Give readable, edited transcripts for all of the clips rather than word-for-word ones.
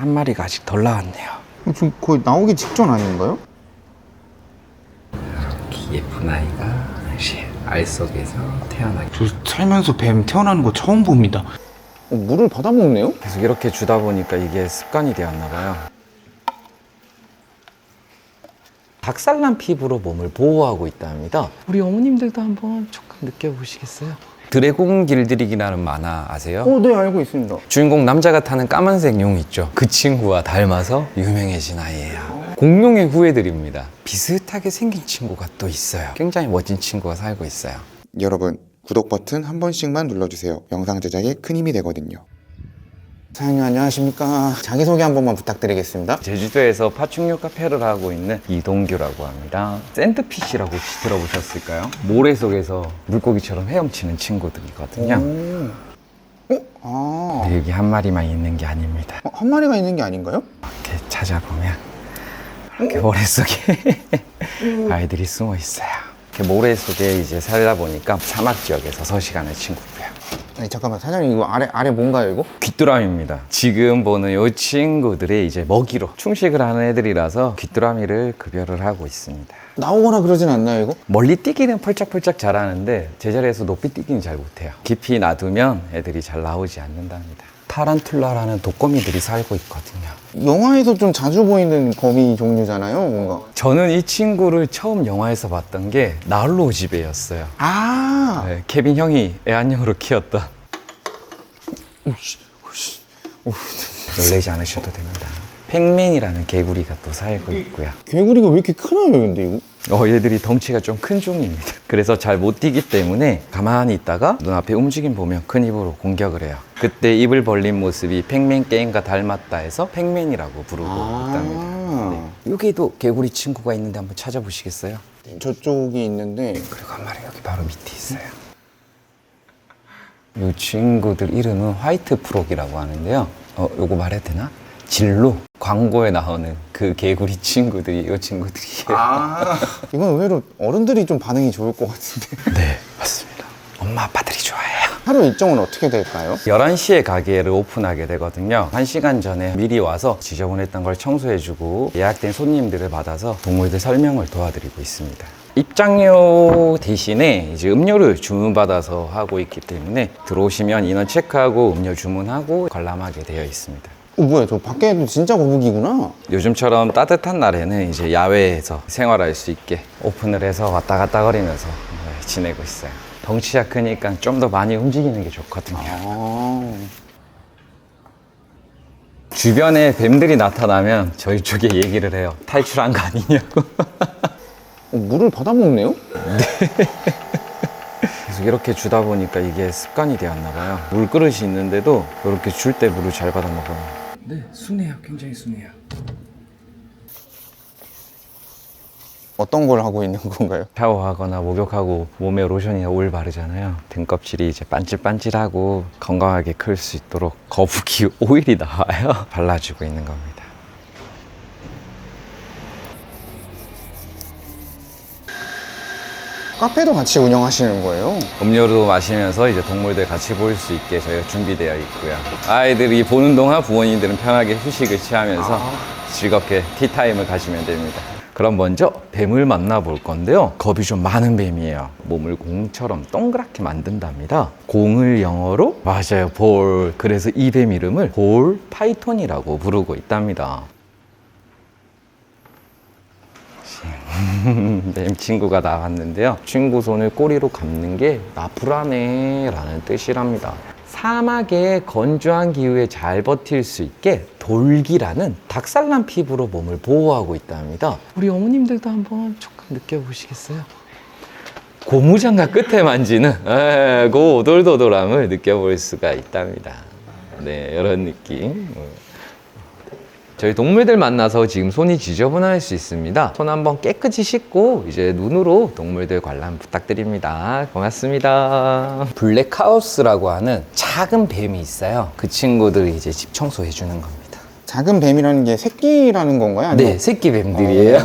한 마리가 아직 덜 나왔네요. 지금 거의 나오기 직전 아닌가요? 이렇게 예쁜 아이가 이제 알 속에서 태어나게. 저 살면서 뱀 태어나는 거 처음 봅니다. 물을 받아먹네요? 계속 이렇게 주다 보니까 이게 습관이 되었나 봐요. 박살난 피부로 몸을 보호하고 있답니다. 우리 어머님들도 한번 조금 느껴보시겠어요? 드래곤 길들이기라는 만화 아세요? 네, 알고 있습니다. 주인공 남자가 타는 까만색 용 있죠? 그 친구와 닮아서 유명해진 아이예요. 공룡의 후예들입니다. 비슷하게 생긴 친구가 또 있어요. 굉장히 멋진 친구가 살고 있어요. 여러분, 구독 버튼 한 번씩만 눌러주세요. 영상 제작에 큰 힘이 되거든요. 사장님 안녕하십니까. 자기소개 한 번만 부탁드리겠습니다. 제주도에서 파충류 카페를 하고 있는 이동규라고 합니다. 샌드피쉬라고 혹시 들어보셨을까요? 모래 속에서 물고기처럼 헤엄치는 친구들이거든요. 근데 여기 한 마리만 있는 게 아닙니다. 한 마리가 있는 게 아닌가요? 이렇게 찾아보면 이렇게 모래 속에 아이들이 숨어 있어요. 이렇게 모래 속에 이제 살다 보니까 사막 지역에서 서식하는 친구고요. 아니 잠깐만 사장님 이거 아래 뭔가요 이거? 귀뚜라미입니다. 지금 보는 이 친구들이 이제 먹이로 충식을 하는 애들이라서 귀뚜라미를 급여를 하고 있습니다. 나오거나 그러진 않나요 이거? 멀리 뛰기는 펄짝펄짝 잘하는데 제자리에서 높이 뛰기는 잘 못해요. 깊이 놔두면 애들이 잘 나오지 않는답니다. 타란툴라라는 독거미들이 살고 있거든요. 영화에서 좀 자주 보이는 거미 종류잖아요 뭔가. 저는 이 친구를 처음 영화에서 봤던 게 나홀로 집에였어요. 네, 케빈 형이 애완용으로 키웠던. 놀라지 않으셔도 됩니다. 팩맨이라는 개구리가 또 살고 있고요. 개구리가 왜 이렇게 크나요 근데 이거? 얘들이 덩치가 좀 큰 종입니다. 그래서 잘 못 뛰기 때문에 가만히 있다가 눈앞에 움직임 보면 큰 입으로 공격을 해요. 그때 입을 벌린 모습이 팩맨 게임과 닮았다 해서 팩맨이라고 부르고 있답니다. 네. 여기도 개구리 친구가 있는데 한번 찾아보시겠어요? 저쪽이 있는데 그리고 한 마리 여기 바로 밑에 있어요. 이 친구들 이름은 화이트 프록이라고 하는데요. 요거 말해도 되나? 진로 광고에 나오는 그 개구리 친구들이 이 친구들이에요. 이건 의외로 어른들이 좀 반응이 좋을 것 같은데. 네, 맞습니다. 엄마 아빠들이 좋아해요. 하루 일정은 어떻게 될까요? 11시에 가게를 오픈하게 되거든요. 1시간 전에 미리 와서 지저분했던 걸 청소해주고 예약된 손님들을 받아서 동물들 설명을 도와드리고 있습니다. 입장료 대신에 이제 음료를 주문받아서 하고 있기 때문에 들어오시면 인원 체크하고 음료 주문하고 관람하게 되어 있습니다. 뭐야 저 밖에도 진짜 거북이구나. 요즘처럼 따뜻한 날에는 이제 야외에서 생활할 수 있게 오픈을 해서 왔다 갔다 거리면서 지내고 있어요. 덩치가 크니까 좀 더 많이 움직이는 게 좋거든요. 주변에 뱀들이 나타나면 저희 쪽에 얘기를 해요. 탈출한 거 아니냐고. 물을 받아먹네요? 계속 이렇게 주다 보니까 이게 습관이 되었나 봐요. 물그릇이 있는데도 이렇게 줄 때 물을 잘 받아 먹어요. 네, 순해요. 굉장히 순해요. 어떤 걸 하고 있는 건가요? 샤워하거나 목욕하고 몸에 로션이나 오일 바르잖아요. 등껍질이 이제 반질반질하고 건강하게 클 수 있도록 거북이 오일이 나와요. 발라주고 있는 겁니다. 카페도 같이 운영하시는 거예요? 음료도 마시면서 이제 동물들 같이 볼 수 있게 저희가 준비되어 있고요. 아이들이 보는 동안 부모님들은 편하게 휴식을 취하면서 즐겁게 티타임을 가지면 됩니다. 그럼 먼저 뱀을 만나볼 건데요. 겁이 좀 많은 뱀이에요. 몸을 공처럼 동그랗게 만든답니다. 공을 영어로 맞아요, 볼. 그래서 이 뱀 이름을 볼 파이톤이라고 부르고 있답니다. 뱀 친구가 나왔는데요. 친구 손을 꼬리로 감는 게 나쁘라네 라는 뜻이랍니다. 사막의 건조한 기후에 잘 버틸 수 있게 돌기라는 닭살난 피부로 몸을 보호하고 있답니다. 우리 어머님들도 한번 조금 느껴보시겠어요? 고무장갑 끝에 만지는 그 오돌도돌함을 느껴볼 수가 있답니다. 네, 이런 느낌. 저희 동물들 만나서 지금 손이 지저분할 수 있습니다. 손 한번 깨끗이 씻고 이제 눈으로 동물들 관람 부탁드립니다. 고맙습니다. 블랙하우스라고 하는 작은 뱀이 있어요. 그 친구들이 이제 집 청소해 주는 겁니다. 작은 뱀이라는 게 새끼라는 건가요? 아니면 네, 새끼 뱀들이에요.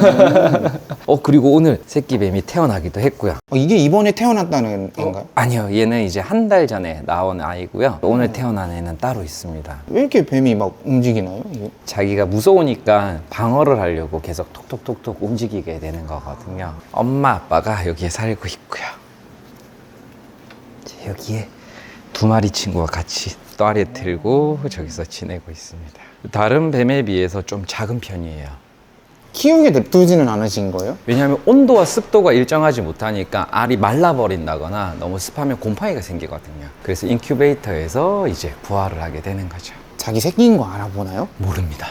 그리고 오늘 새끼 뱀이 태어나기도 했고요. 이게 이번에 태어났다는 건가요? 아니요, 얘는 이제 한 달 전에 나온 아이고요. 오늘 태어난 애는 따로 있습니다. 왜 이렇게 뱀이 막 움직이나요? 이게? 자기가 무서우니까 방어를 하려고 계속 톡톡톡톡 움직이게 되는 거거든요. 엄마 아빠가 여기에 살고 있고요. 이제 여기에 두 마리 친구와 같이 또아리 들고 저기서 지내고 있습니다. 다른 뱀에 비해서 좀 작은 편이에요. 키우게 냅두지는 않으신 거예요? 왜냐하면 온도와 습도가 일정하지 못하니까 알이 말라버린다거나 너무 습하면 곰팡이가 생기거든요. 그래서 인큐베이터에서 이제 부화를 하게 되는 거죠. 자기 새끼인 거 알아보나요? 모릅니다.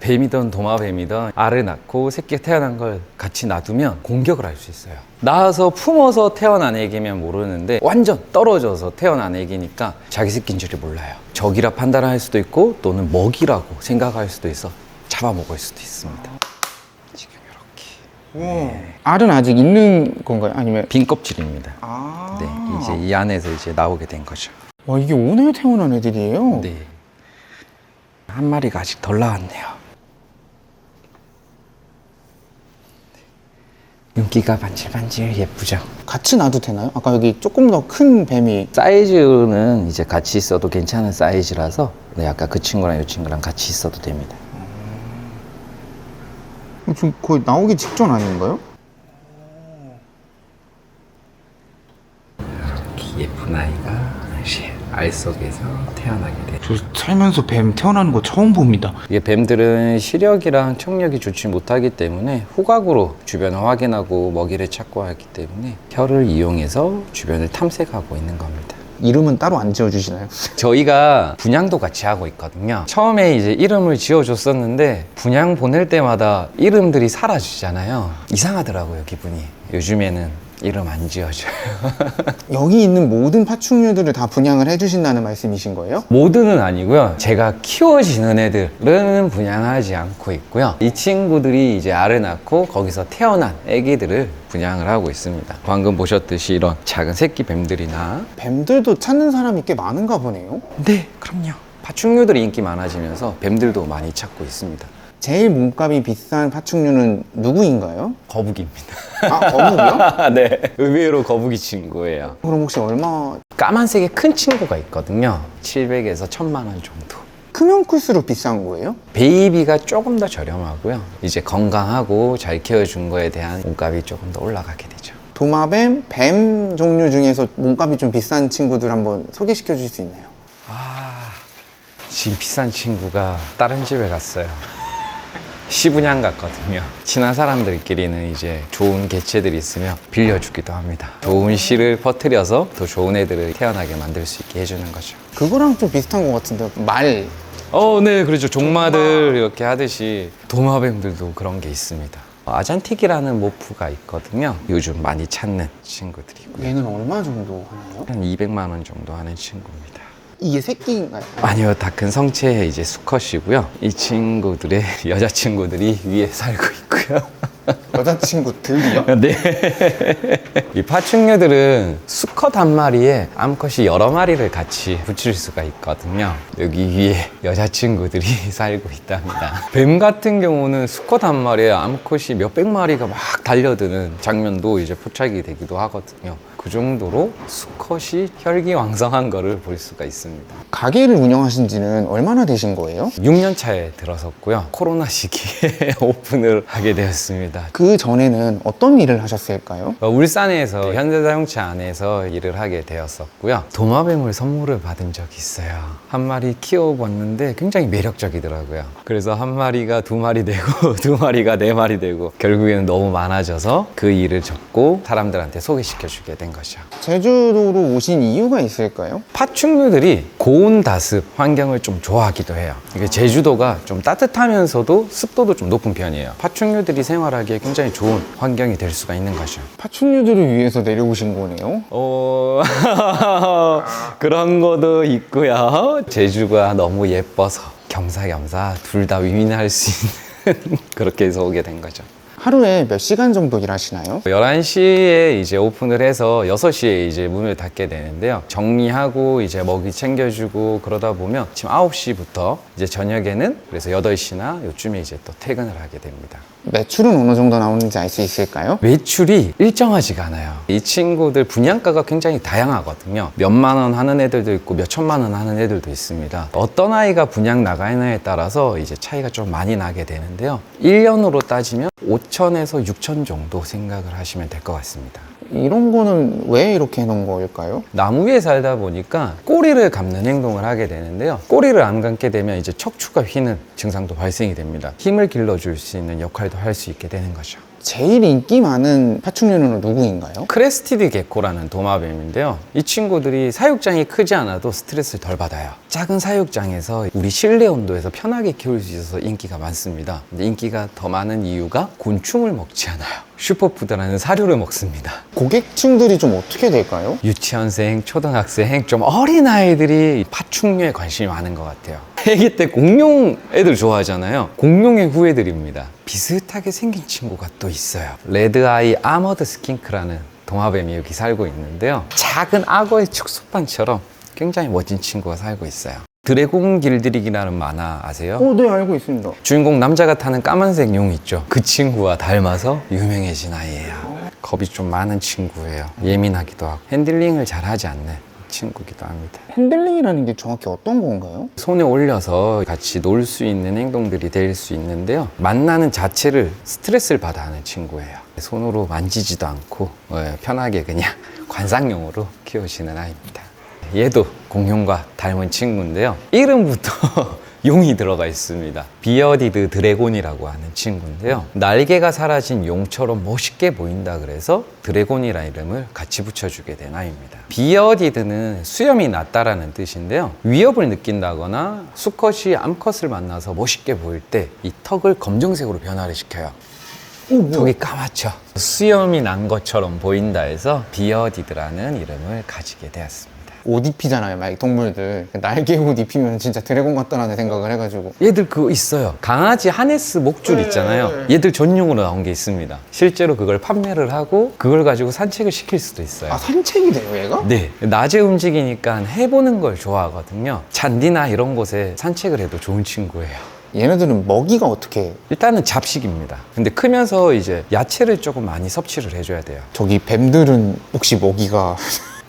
뱀이든 도마뱀이든 알을 낳고 새끼가 태어난 걸 같이 놔두면 공격을 할 수 있어요. 낳아서 품어서 태어난 애기면 모르는데 완전 떨어져서 태어난 애기니까 자기 새끼인 줄이 몰라요. 적이라 판단할 수도 있고 또는 먹이라고 생각할 수도 있어 잡아먹을 수도 있습니다. 지금 이렇게 알은 아직 있는 건가요? 아니면 빈 껍질입니다. 아, 네, 이제 이 안에서 이제 나오게 된 거죠. 와, 이게 오늘 태어난 애들이에요? 네, 한 마리가 아직 덜 나왔네요. 윤기가 반질반질 예쁘죠. 같이 놔도 되나요? 아까 여기 조금 더 큰 뱀이 사이즈는 이제 같이 있어도 괜찮은 사이즈라서 네, 아까 그 친구랑 이 친구랑 같이 있어도 됩니다. 지금 거의 나오기 직전 아닌가요? 이렇게 예쁜 아이가 이제 알 속에서 태어나게 돼요. 저 살면서 뱀 태어나는 거 처음 봅니다. 이게 뱀들은 시력이랑 청력이 좋지 못하기 때문에 후각으로 주변을 확인하고 먹이를 찾고 하기 때문에 혀를 이용해서 주변을 탐색하고 있는 겁니다. 이름은 따로 안 지어주시나요? 저희가 분양도 같이 하고 있거든요. 처음에 이제 이름을 지어줬었는데 분양 보낼 때마다 이름들이 사라지잖아요. 이상하더라고요, 기분이. 요즘에는 이름 안 지어줘요. 여기 있는 모든 파충류들을 다 분양을 해주신다는 말씀이신 거예요? 모두는 아니고요. 제가 키워지는 애들은 분양하지 않고 있고요. 이 친구들이 이제 알을 낳고 거기서 태어난 애기들을 분양을 하고 있습니다. 방금 보셨듯이 이런 작은 새끼 뱀들이나 뱀들도 찾는 사람이 꽤 많은가 보네요? 네, 그럼요. 파충류들이 인기 많아지면서 뱀들도 많이 찾고 있습니다. 제일 몸값이 비싼 파충류는 누구인가요? 거북이입니다. 아, 거북이요? 네, 의외로 거북이 친구예요. 그럼 혹시 얼마 까만색의 큰 친구가 있거든요. 700에서 1000만 원 정도. 크면 클수록 비싼 거예요? 베이비가 조금 더 저렴하고요. 이제 건강하고 잘 키워준 거에 대한 몸값이 조금 더 올라가게 되죠. 도마뱀, 뱀 종류 중에서 몸값이 좀 비싼 친구들 한번 소개시켜 주실 수 있나요? 지금 비싼 친구가 다른 집에 갔어요. 시분양 갔거든요. 친한 사람들끼리는 이제 좋은 개체들이 있으면 빌려주기도 합니다. 좋은 씨를 퍼뜨려서 더 좋은 애들을 태어나게 만들 수 있게 해주는 거죠. 그거랑 좀 비슷한 것 같은데 말 네, 그렇죠. 종마들 이렇게 하듯이 도마뱀들도 그런 게 있습니다. 아잔틱이라는 모프가 있거든요. 요즘 많이 찾는 친구들이고요. 얘는 얼마 정도 하나요? 한 200만 원 정도 하는 친구입니다. 이게 새끼인가요? 아니요, 다 큰 성체의 이제 수컷이고요. 이 친구들의 여자친구들이 위에 살고 있고요. 여자친구들이요? 네. 이 파충류들은 수컷 한 마리에 암컷이 여러 마리를 같이 붙일 수가 있거든요. 여기 위에 여자친구들이 살고 있답니다. 뱀 같은 경우는 수컷 한 마리에 암컷이 몇백 마리가 막 달려드는 장면도 이제 포착이 되기도 하거든요. 그 정도로 수컷이 혈기왕성한 거를 볼 수가 있습니다. 가게를 운영하신 지는 얼마나 되신 거예요? 6년 차에 들어섰고요. 코로나 시기에 오픈을 하게 되었습니다. 그 전에는 어떤 일을 하셨을까요? 울산에서 현대자동차 안에서 일을 하게 되었었고요. 도마뱀을 선물을 받은 적이 있어요. 한 마리 키워봤는데 굉장히 매력적이더라고요. 그래서 한 마리가 두 마리 되고 두 마리가 네 마리 되고 결국에는 너무 많아져서 그 일을 접고 사람들한테 소개시켜주게 된 거죠. 제주도로 오신 이유가 있을까요? 파충류들이 고온 다습 환경을 좀 좋아하기도 해요. 이게 제주도가 좀 따뜻하면서도 습도도 좀 높은 편이에요. 파충류들이 생활하기에 굉장히 좋은 환경이 될 수가 있는 거죠. 파충류들을 위해서 내려오신 거네요? 그런 것도 있고요. 제주가 너무 예뻐서 겸사겸사 둘 다 위민할 수 있는 그렇게 해서 오게 된 거죠. 하루에 몇 시간 정도 일하시나요? 11시에 이제 오픈을 해서 6시에 이제 문을 닫게 되는데요. 정리하고 이제 먹이 챙겨주고 그러다 보면 아침 9시부터 이제 저녁에는 그래서 8시나 요쯤에 이제 또 퇴근을 하게 됩니다. 매출은 어느 정도 나오는지 알 수 있을까요? 매출이 일정하지가 않아요. 이 친구들 분양가가 굉장히 다양하거든요. 몇만 원 하는 애들도 있고 몇 천만 원 하는 애들도 있습니다. 어떤 아이가 분양 나가느냐에 따라서 이제 차이가 좀 많이 나게 되는데요. 1년으로 따지면 5천에서 6천 정도 생각을 하시면 될 것 같습니다. 이런 거는 왜 이렇게 해놓은 걸까요? 나무 위에 살다 보니까 꼬리를 감는 행동을 하게 되는데요. 꼬리를 안 감게 되면 이제 척추가 휘는 증상도 발생이 됩니다. 힘을 길러줄 수 있는 역할도 할 수 있게 되는 거죠. 제일 인기 많은 파충류는 누구인가요? 크레스티드 게코라는 도마뱀인데요. 이 친구들이 사육장이 크지 않아도 스트레스를 덜 받아요. 작은 사육장에서 우리 실내 온도에서 편하게 키울 수 있어서 인기가 많습니다. 근데 인기가 더 많은 이유가 곤충을 먹지 않아요. 슈퍼푸드라는 사료를 먹습니다. 고객층들이 좀 어떻게 될까요? 유치원생, 초등학생, 좀 어린 아이들이 파충류에 관심이 많은 것 같아요. 애기 때 공룡 애들 좋아하잖아요. 공룡의 후예들입니다. 비슷하게 생긴 친구가 또 있어요. 레드아이 아머드 스킨크라는 도마뱀이 여기 살고 있는데요. 작은 악어의 축소판처럼 굉장히 멋진 친구가 살고 있어요. 드래곤 길들이기라는 만화 아세요? 네, 알고 있습니다. 주인공 남자가 타는 까만색 용 있죠. 그 친구와 닮아서 유명해진 아이예요. 겁이 좀 많은 친구예요. 예민하기도 하고 핸들링을 잘 하지 않는 친구기도 합니다. 핸들링이라는 게 정확히 어떤 건가요? 손에 올려서 같이 놀 수 있는 행동들이 될 수 있는데요. 만나는 자체를 스트레스를 받아 하는 친구예요. 손으로 만지지도 않고 편하게 그냥 관상용으로 키우시는 아이입니다. 얘도 공룡과 닮은 친구인데요. 이름부터 용이 들어가 있습니다. 비어디드 드래곤이라고 하는 친구인데요. 날개가 사라진 용처럼 멋있게 보인다 그래서 드래곤이라는 이름을 같이 붙여주게 된 아이입니다. 비어디드는 수염이 낮다라는 뜻인데요. 위협을 느낀다거나 수컷이 암컷을 만나서 멋있게 보일 때 이 턱을 검정색으로 변화를 시켜요. 턱이 까맣죠. 수염이 난 것처럼 보인다 해서 비어디드라는 이름을 가지게 되었습니다. 옷 입히잖아요, 막 동물들. 날개 옷 입히면 진짜 드래곤 같다라는 생각을 해가지고. 얘들 그거 있어요. 강아지 하네스 목줄 있잖아요. 얘들 전용으로 나온 게 있습니다. 실제로 그걸 판매를 하고 그걸 가지고 산책을 시킬 수도 있어요. 아, 산책이 돼요, 얘가? 네, 낮에 움직이니까 해보는 걸 좋아하거든요. 잔디나 이런 곳에 산책을 해도 좋은 친구예요. 얘네들은 먹이가 어떻게? 일단은 잡식입니다. 근데 크면서 이제 야채를 조금 많이 섭취를 해줘야 돼요. 저기 뱀들은 혹시 먹이가?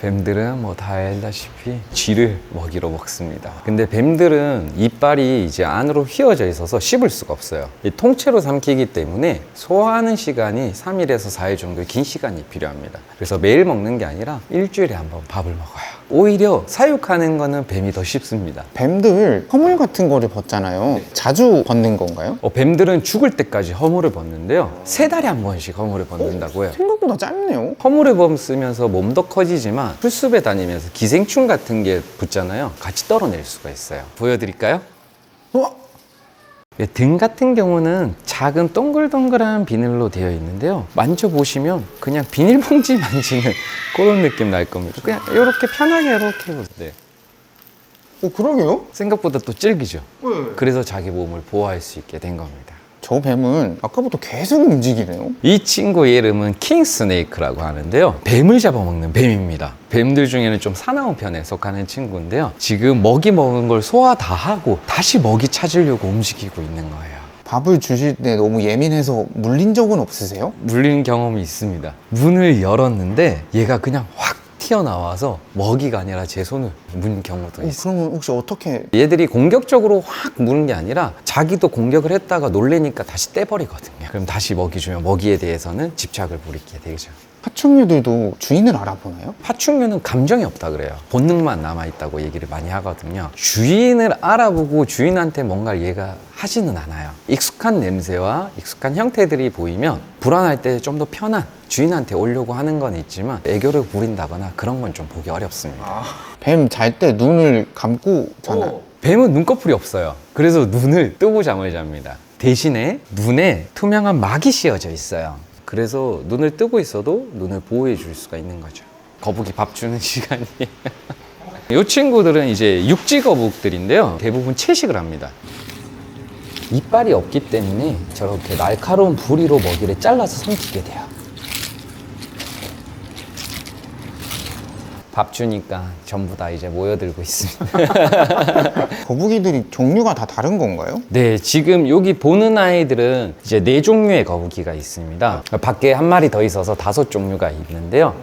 뱀들은 뭐 다 알다시피 쥐를 먹이로 먹습니다. 근데 뱀들은 이빨이 이제 안으로 휘어져 있어서 씹을 수가 없어요. 이 통째로 삼키기 때문에 소화하는 시간이 3일에서 4일 정도의 긴 시간이 필요합니다. 그래서 매일 먹는 게 아니라 일주일에 한 번 밥을 먹어요. 오히려 사육하는 거는 뱀이 더 쉽습니다. 뱀들 허물 같은 거를 벗잖아요. 자주 벗는 건가요? 뱀들은 죽을 때까지 허물을 벗는데요. 3달에 한 번씩 허물을 벗는다고 해요. 생각보다 짧네요. 허물을 벗으면서 몸도 커지지만 풀숲에 다니면서 기생충 같은 게 붙잖아요. 같이 떨어낼 수가 있어요. 보여드릴까요? 우와! 등 같은 경우는 작은 동글동글한 비늘로 되어 있는데요. 만져보시면 그냥 비닐봉지 만지는 그런 느낌 날 겁니다. 그냥 이렇게 편하게 이렇게 보세요. 그러게요? 생각보다 또 질기죠. 네. 그래서 자기 몸을 보호할 수 있게 된 겁니다. 저 뱀은 아까부터 계속 움직이네요. 이 친구의 이름은 킹스네이크라고 하는데요. 뱀을 잡아먹는 뱀입니다. 뱀들 중에는 좀 사나운 편에 속하는 친구인데요. 지금 먹이 먹은 걸 소화 다 하고 다시 먹이 찾으려고 움직이고 있는 거예요. 밥을 주실 때 너무 예민해서 물린 적은 없으세요? 물린 경험이 있습니다. 문을 열었는데 얘가 그냥 확 튀어나와서 먹이가 아니라 제 손을 문 경우도 있어요. 그러면 혹시 어떻게? 얘들이 공격적으로 확 무는 게 아니라 자기도 공격을 했다가 놀래니까 다시 떼버리거든요. 그럼 다시 먹이 주면 먹이에 대해서는 집착을 부리게 되죠. 파충류들도 주인을 알아보나요? 파충류는 감정이 없다 그래요. 본능만 남아있다고 얘기를 많이 하거든요. 주인을 알아보고 주인한테 뭔가를 얘가 하지는 않아요. 익숙한 냄새와 익숙한 형태들이 보이면 불안할 때 좀 더 편한 주인한테 오려고 하는 건 있지만 애교를 부린다거나 그런 건 좀 보기 어렵습니다. 뱀 잘 때 눈을 감고 자나요? 뱀은 눈꺼풀이 없어요. 그래서 눈을 뜨고 잠을 잡니다. 대신에 눈에 투명한 막이 씌어져 있어요. 그래서 눈을 뜨고 있어도 눈을 보호해 줄 수가 있는 거죠. 거북이 밥 주는 시간이. 이 친구들은 이제 육지 거북들인데요. 대부분 채식을 합니다. 이빨이 없기 때문에 저렇게 날카로운 부리로 먹이를 잘라서 삼키게 돼요. 밥 주니까 전부 다 이제 모여들고 있습니다. 거북이들이 종류가 다 다른 건가요? 네, 지금 여기 보는 아이들은 이제 4종류의 거북이가 있습니다. 밖에 한 마리 더 있어서 5종류가 있는데요.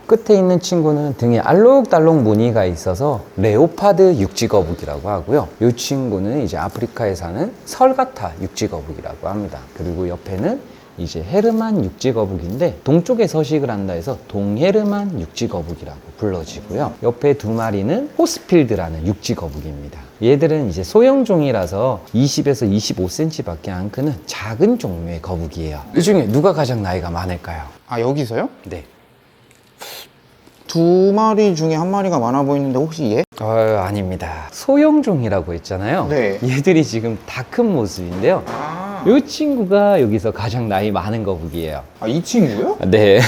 끝에 있는 친구는 등에 알록달록 무늬가 있어서 레오파드 육지거북이라고 하고요. 이 친구는 이제 아프리카에 사는 설가타 육지거북이라고 합니다. 그리고 옆에는 이제 헤르만 육지거북인데 동쪽에 서식을 한다 해서 동헤르만 육지거북이라고 불러지고요. 옆에 2마리는 호스필드라는 육지거북이입니다. 얘들은 이제 소형종이라서 20에서 25cm 밖에 안 크는 작은 종류의 거북이에요. 이 중에 누가 가장 나이가 많을까요? 아, 여기서요? 네. 2마리 중에 1마리가 많아 보이는데 혹시 얘? 아닙니다. 소형종이라고 했잖아요. 네. 얘들이 지금 다 큰 모습인데요. 이 친구가 여기서 가장 나이 많은 거북이에요. 아, 이 친구요? 네.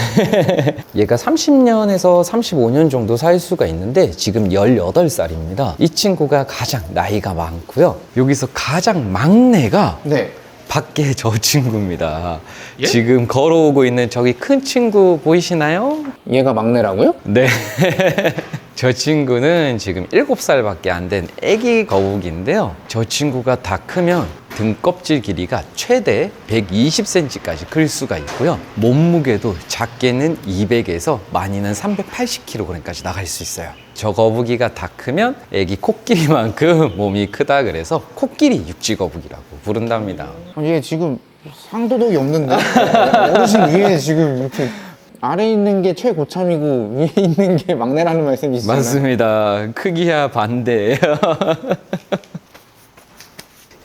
얘가 30년에서 35년 정도 살 수가 있는데 지금 18살입니다. 이 친구가 가장 나이가 많고요. 여기서 가장 막내가 네. 밖에 저 친구입니다. 지금 걸어오고 있는 저기 큰 친구 보이시나요? 얘가 막내라고요? 네. 저 친구는 지금 7살밖에 안 된 애기 거북인데요. 저 친구가 다 크면 등 껍질 길이가 최대 120cm까지 클 수가 있고요. 몸무게도 작게는 200에서 많이는 380kg까지 나갈 수 있어요. 저 거북이가 다 크면 애기 코끼리만큼 몸이 크다 그래서 코끼리 육지거북이라고 부른답니다. 얘 지금 상도덕이 없는데? 어르신 위에 지금 이렇게 아래에 있는 게 최고참이고 위에 있는 게 막내라는 말씀이시잖아요. 맞습니다. 크기야 반대예요.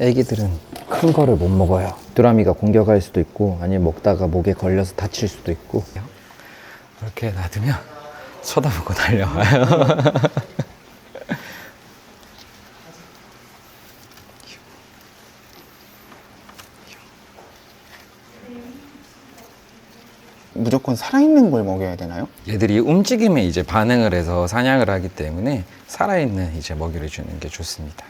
애기들은 큰 거를 못 먹어요. 두라미가 공격할 수도 있고 아니면 먹다가 목에 걸려서 다칠 수도 있고 이렇게 놔두면 쳐다보고 달려와요. 무조건 살아있는 걸 먹여야 되나요? 얘들이 움직임에 이제 반응을 해서 사냥을 하기 때문에 살아있는 이제 먹이를 주는 게 좋습니다.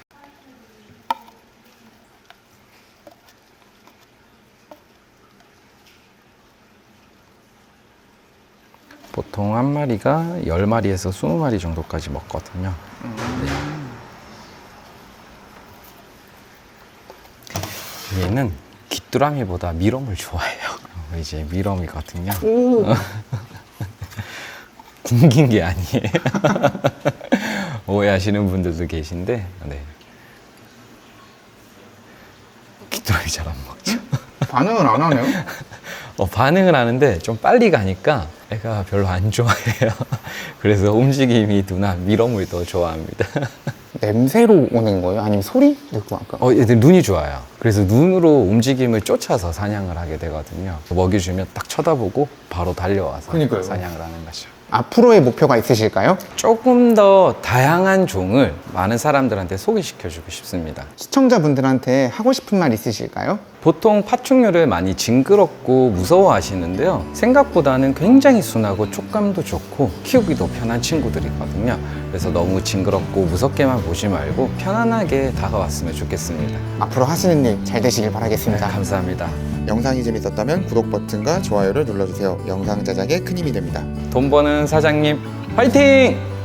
보통 한 마리가 10마리에서 20마리 정도까지 먹거든요. 네. 얘는 귀뚜라미보다 미럼을 좋아해요. 이제 미럼이거든요. 굶긴 게 아니에요. 오해하시는 분들도 계신데, 네. 귀뚜라미 잘 안 먹죠. 반응을 안 하네요? 반응을 하는데 좀 빨리 가니까 애가 별로 안 좋아해요. 그래서 움직임이 둔한 미럼을 더 좋아합니다. 냄새로 오는 거예요? 아니면 소리 듣고 아까? 얘들 눈이 좋아요. 그래서 눈으로 움직임을 쫓아서 사냥을 하게 되거든요. 먹이 주면 딱 쳐다보고 바로 달려와서 그러니까요. 사냥을 하는 거죠. 앞으로의 목표가 있으실까요? 조금 더 다양한 종을 많은 사람들한테 소개시켜주고 싶습니다. 시청자분들한테 하고 싶은 말 있으실까요? 보통 파충류를 많이 징그럽고 무서워하시는데요. 생각보다는 굉장히 순하고 촉감도 좋고 키우기도 편한 친구들이거든요. 그래서 너무 징그럽고 무섭게만 보지 말고 편안하게 다가왔으면 좋겠습니다. 앞으로 하시는 일 잘 되시길 바라겠습니다. 감사합니다. 영상이 재밌었다면 구독 버튼과 좋아요를 눌러주세요. 영상 제작에 큰 힘이 됩니다. 돈 버는 사장님 화이팅!